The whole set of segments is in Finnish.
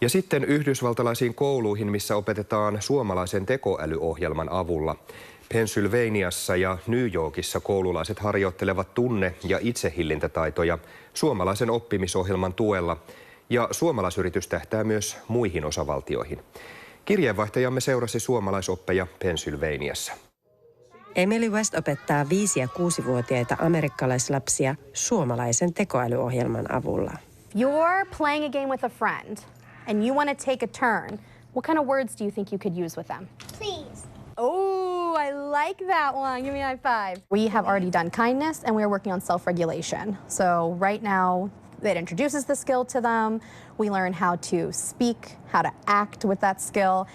Ja sitten yhdysvaltalaisiin kouluihin, missä opetetaan suomalaisen tekoälyohjelman avulla. Pennsylvaniassa ja New Yorkissa koululaiset harjoittelevat tunne- ja itsehillintätaitoja suomalaisen oppimisohjelman tuella. Ja suomalaisyritys tähtää myös muihin osavaltioihin. Kirjeenvaihtajamme seurasi suomalaisoppeja Pennsylvaniassa. Emily West opettaa 5- ja 6-vuotiaita amerikkalaislapsia suomalaisen tekoälyohjelman avulla. You're playing a game with a friend and you want to take a turn. What kind of words do you think you could use with them? Please. Oh, I like that one. Give me a high five. We have already done kindness and we are working on self-regulation. So right now, it introduces the skill to them. We learn how to speak, how to act with that skill,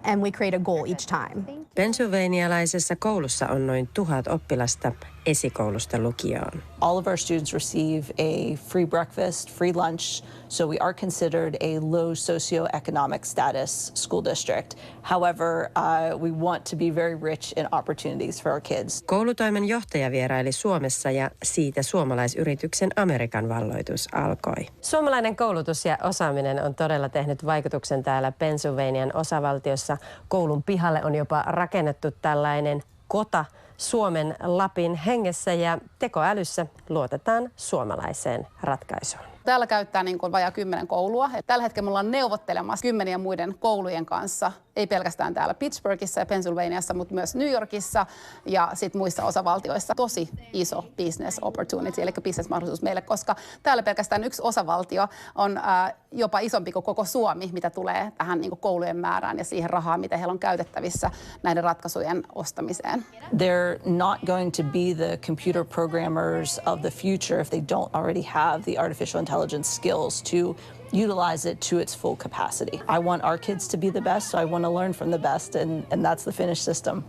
and we create a goal each time. Pennsylvanialaisessa koulussa on noin 1000 oppilasta esikoulusta lukioon. All of our students receive a free breakfast, free lunch, so we are considered a low socioeconomic status school district. However, we want to be very rich in opportunities for our kids. Koulutoimen johtaja vieraili Suomessa ja siitä suomalaisyrityksen Amerikan valloitus alkoi. Suomalainen koulutus ja osaaminen on todella tehnyt vaikutuksen täällä Pennsylvanian osavaltiossa. Koulun pihalle on jopa rakennettu tällainen kota Suomen Lapin hengessä ja tekoälyssä luotetaan suomalaiseen ratkaisuun. Täällä käyttää vajaa 10 koulua. Tällä hetkellä me ollaan neuvottelemassa 10 muiden koulujen kanssa, ei pelkästään täällä Pittsburghissa ja Pennsylvaniassa, mutta myös New Yorkissa ja sitten muissa osavaltioissa. Tosi iso business opportunity, eli business-mahdollisuus meille, koska täällä pelkästään yksi osavaltio on jopa isompi kuin koko Suomi, mitä tulee tähän koulujen määrään ja siihen rahaan, mitä heillä on käytettävissä näiden ratkaisujen ostamiseen. They're not going to be the computer programmers of the future if they don't already have the artificial intelligence skills to utilize it to its full capacity. I want our kids to be the best, so I want to learn from the best, and that's the Finnish system.